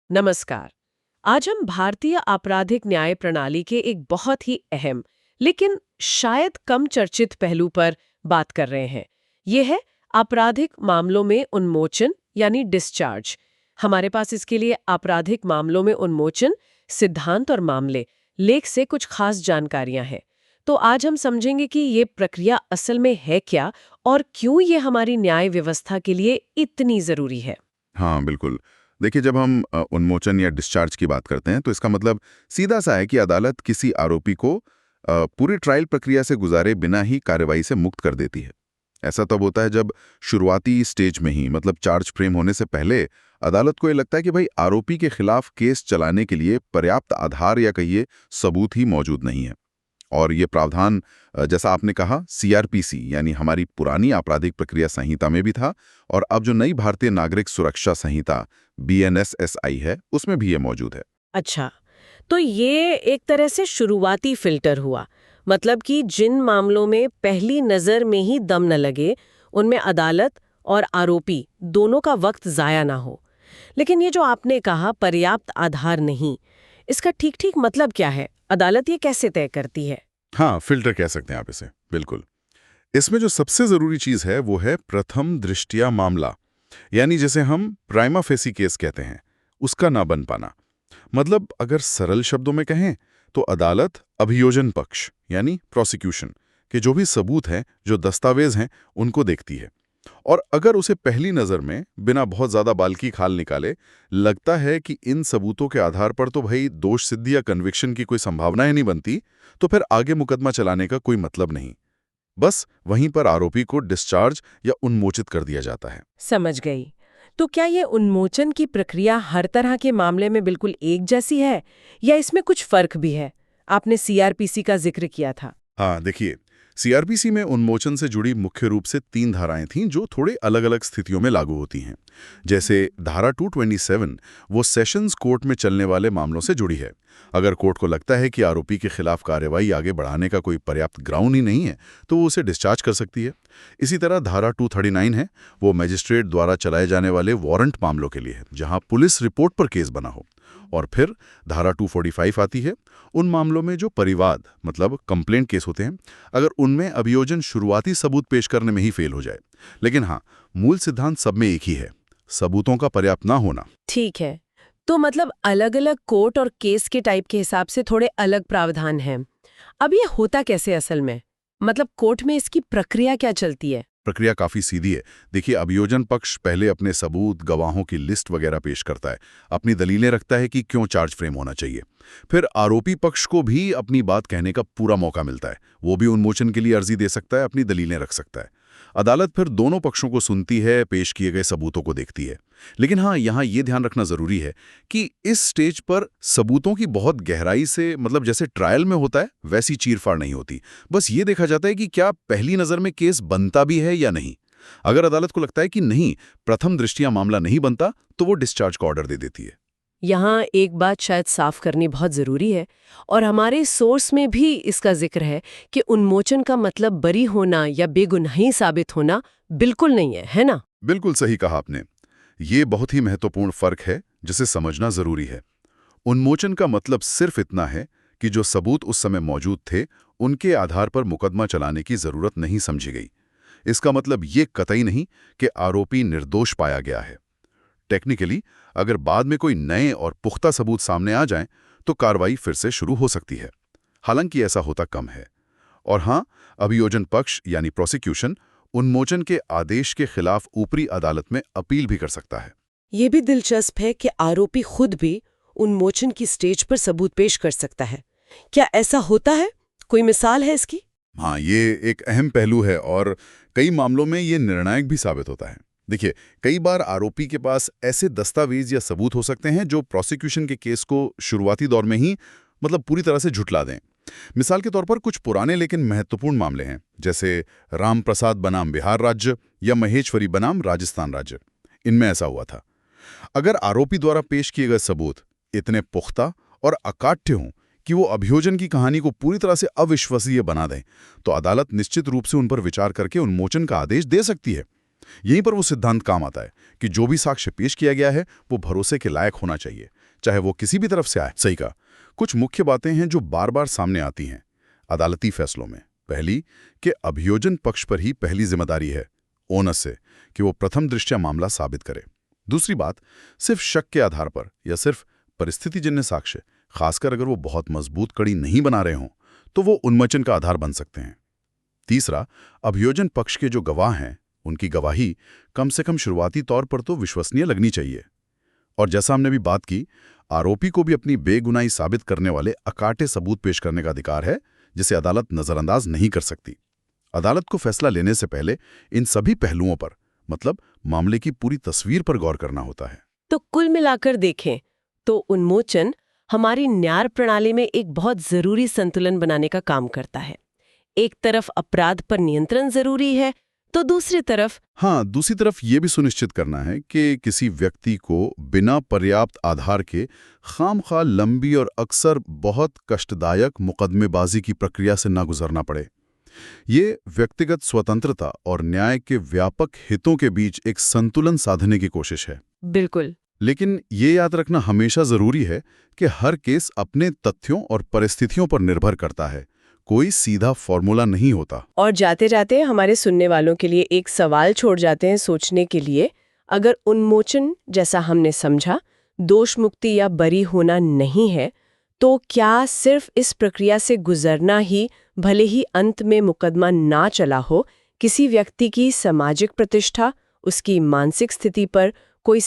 नमस्कार। आज हम भारतीय आपराधिक न्याय प्रणाली के एक बहुत ही अहम लेकिन शायद कम चर्चित पहलू पर बात कर रहे हैं। ये है आपराधिक मामलों में उन्मोचन यानी डिस्चार्ज। हमारे पास इसके लिए आपराधिक मामलों में उन्मोचन सिद्धांत और मामले लेख से कुछ खास जानकारियां हैं। तो आज हम समझेंगे कि ये प्रक्रिया असल में है क्या और क्यों ये हमारी न्याय व्यवस्था के लिए इतनी जरूरी है। हाँ, बिल्कुल। देखिए, जब हम उन्मोचन या डिस्चार्ज की बात करते हैं, तो इसका मतलब सीधा-सा है कि अदालत किसी आरोपी को पूरी ट्रायल प्रक्रिया से गुजारे बिना ही कार्रवाई से मुक्त कर देती है। ऐसा तब होता है जब शुरुआती स्टेज में ही, मतलब चार्ज फ्रेम होने से पहले, अदालत को ये लगता है कि भाई आरोपी के खिलाफ केस चलाने के लिए पर्याप्त आधार या कहिए सबूत ही मौजूद नहीं है। और ये प्रावधान जैसा आपने कहा सीआरपीसी यानी हमारी पुरानी आपराधिक प्रक्रिया संहिता में भी था, और अब जो नई भारतीय नागरिक सुरक्षा संहिता बीएनएसएसआई है उसमें भी ये मौजूद है। अच्छा, तो ये एक तरह से शुरुआती फिल्टर हुआ। मतलब कि जिन मामलों में पहली नज़र में ही दम न लगे, उनमें अदालत और आरोपी दोनों का वक्त ज़ाया ना हो। लेकिन ये जो आपने कहा पर्याप्त आधार नहीं, इसका ठीक-ठीक मतलब क्या है? अदालत ये कैसे तय करती है? हाँ, फिल्टर कह सकते हैं आप इसे, बिल्कुल। इसमें जो सबसे जरूरी चीज है वो है प्रथम दृष्टया मामला, यानी जिसे हम प्राइमा फेसी केस कहते हैं, उसका ना बन पाना। मतलब अगर सरल शब्दों में कहें तो अदालत अभियोजन पक्ष यानी प्रोसिक्यूशन के जो भी सबूत हैं, जो दस्तावेज हैं, उनको देखती है। और अगर उसे पहली नज़र में बिना बहुत ज़्यादा बाल की खाल निकाले लगता है कि इन सबूतों के आधार पर तो भाई दोष सिद्धि या कन्विक्शन की कोई संभावना ही नहीं बनती, तो फिर आगे मुकदमा चलाने का कोई मतलब नहीं। बस वहीं पर आरोपी को डिस्चार्ज या उन्मोचित कर दिया जाता है। समझ गई। तो क्या ये उन्मोचन की प्रक्रिया हर तरह के मामले में बिल्कुल एक जैसी है या इसमें कुछ फर्क भी है? आपने सीआरपीसी का जिक्र किया था। हाँ, देखिए, सीआरपीसी में उन्मोचन से जुड़ी मुख्य रूप से 3 धाराएं थीं जो थोड़े अलग-अलग स्थितियों में लागू होती हैं। जैसे धारा 227 वो सेशंस कोर्ट में चलने वाले मामलों से जुड़ी है। अगर कोर्ट को लगता है कि आरोपी के खिलाफ कार्रवाई आगे बढ़ाने का कोई पर्याप्त ग्राउंड ही नहीं है, तो वो उसे डिस्चार्ज कर सकती है। इसी तरह धारा 239 है, वो मजिस्ट्रेट द्वारा चलाए जाने वाले वारंट मामलों के लिए है, जहां पुलिस रिपोर्ट पर केस बना हो। और फिर धारा 245 आती है, उन मामलों में जो परिवाद मतलब कंप्लेंट केस होते हैं, अगर उनमें अभियोजन शुरुआती सबूत पेश करने में ही फेल हो जाए। लेकिन हाँ, मूल सिद्धांत सब में एक ही है, सबूतों का पर्याप्त ना होना। ठीक है। तो मतलब अलग-अलग कोर्ट और केस के टाइप के हिसाब से थोड़े अलग प्रावधान हैं। अब ये होता कैसे असल में? मतलब कोर्ट में इसकी प्रक्रिया क्या चलती है? प्रक्रिया काफी सीधी है। देखिए, अभियोजन पक्ष पहले अपने सबूत, गवाहों की लिस्ट वगैरह पेश करता है, अपनी दलीलें रखता है कि क्यों चार्ज फ्रेम होना चाहिए। फिर आरोपी पक्ष को भी अपनी बात कहने का पूरा मौका मिलता है, वो भी उन्मोचन के लिए अर्जी दे सकता है, अपनी दलीलें रख सकता है। अदालत फिर दोनों पक्षों को सुनती है, पेश किए गए सबूतों को देखती है। लेकिन हाँ, यहाँ ये ध्यान रखना जरूरी है कि इस स्टेज पर सबूतों की बहुत गहराई से, मतलब जैसे ट्रायल में होता है वैसी चीरफाड़ नहीं होती। बस ये देखा जाता है कि क्या पहली नज़र में केस बनता भी है या नहीं। अगर अदालत को लगता है कि नहीं, प्रथम दृष्टया मामला नहीं बनता, तो वो डिस्चार्ज का ऑर्डर दे देती है। यहाँ एक बात शायद साफ करनी बहुत जरूरी है और हमारे सोर्स में भी इसका जिक्र है कि उन्मोचन का मतलब बरी होना या बेगुनाही साबित होना बिल्कुल नहीं है, है ना? बिल्कुल सही कहा आपने। ये बहुत ही महत्वपूर्ण फर्क है जिसे समझना जरूरी है। उन्मोचन का मतलब सिर्फ इतना है कि जो सबूत उस समय मौजूद थे, उनके आधार पर मुकदमा चलाने की जरूरत नहीं समझी गई। इसका मतलब ये कतई नहीं कि आरोपी निर्दोष पाया गया है। टेक्निकली अगर बाद में कोई नए और पुख्ता सबूत सामने आ जाएं, तो कार्रवाई फिर से शुरू हो सकती है। हालांकि ऐसा होता कम है। और हाँ, अभियोजन पक्ष यानी प्रोसिक्यूशन उन्मोचन के आदेश के खिलाफ ऊपरी अदालत में अपील भी कर सकता है। ये भी दिलचस्प है कि आरोपी खुद भी उन्मोचन की स्टेज पर सबूत पेश कर सकता है। क्या ऐसा होता है? कोई मिसाल है इसकी? हाँ, ये एक अहम पहलू है और कई मामलों में ये निर्णायक भी साबित होता है। देखिए, कई बार आरोपी के पास ऐसे दस्तावेज या सबूत हो सकते हैं जो प्रोसिक्यूशन के केस को शुरुआती दौर में ही, मतलब पूरी तरह से झुठला दें। मिसाल के तौर पर कुछ पुराने लेकिन महत्वपूर्ण मामले हैं, जैसे राम प्रसाद बनाम बिहार राज्य या महेश्वरी बनाम राजस्थान राज्य। इनमें ऐसा हुआ था। अगर आरोपी द्वारा पेश किए गए सबूत इतने पुख्ता और अकाट्य हों कि वो अभियोजन की कहानी को पूरी तरह से अविश्वसनीय बना दें, तो अदालत निश्चित रूप से उन पर विचार करके उन्मोचन का आदेश दे सकती है। यहीं पर वो सिद्धांत काम आता है कि जो भी साक्ष्य पेश किया गया है वो भरोसे के लायक होना चाहिए, चाहे वो किसी भी तरफ से आए। सही कहा। कुछ मुख्य बातें हैं जो बार बार सामने आती हैं अदालती फैसलों में। पहली, कि अभियोजन पक्ष पर ही पहली जिम्मेदारी है ओनस से कि वो प्रथम दृष्टया मामला साबित करे। दूसरी बात, सिर्फ शक के आधार पर या सिर्फ परिस्थितिजन्य साक्ष्य, खासकर अगर वो बहुत मजबूत कड़ी नहीं बना रहे हों, तो वो उन्मोचन का आधार बन सकते हैं। तीसरा, अभियोजन पक्ष के जो गवाह हैं उनकी गवाही कम से कम शुरुआती तौर पर तो विश्वसनीय लगनी चाहिए। और जैसा हमने भी बात की, आरोपी को भी अपनी बेगुनाही साबित करने वाले अकाटे सबूत पेश करने का अधिकार है, जिसे अदालत नजरअंदाज नहीं कर सकती। अदालत को फैसला लेने से पहले इन सभी पहलुओं पर, मतलब मामले की पूरी तस्वीर पर गौर करना होता है। तो कुल मिलाकर देखें तो उन्मोचन हमारी न्याय प्रणाली में एक बहुत जरूरी संतुलन बनाने का काम करता है। एक तरफ अपराध पर नियंत्रण जरूरी है, तो दूसरी तरफ ये भी सुनिश्चित करना है कि किसी व्यक्ति को बिना पर्याप्त आधार के खामखा लंबी और अक्सर बहुत कष्टदायक मुकदमेबाजी की प्रक्रिया से ना गुजरना पड़े। ये व्यक्तिगत स्वतंत्रता और न्याय के व्यापक हितों के बीच एक संतुलन साधने की कोशिश है। बिल्कुल। लेकिन ये याद रखना हमेशा जरूरी है कि हर केस अपने तथ्यों और परिस्थितियों पर निर्भर करता है। कोई सीधा फॉर्मूला नहीं होता। और जाते जाते हमारे सुनने वालों के लिए एक सवाल छोड़ जाते हैं सोचने के लिए। अगर उन्मोचन, जैसा हमने समझा, दोष मुक्ति या बरी होना नहीं है, तो क्या सिर्फ इस प्रक्रिया से गुजरना ही, भले ही अंत में मुकदमा ना चला हो, किसी व्यक्ति की सामाजिक प्रतिष्ठा, उसकी मानसिक स्थिति पर कोई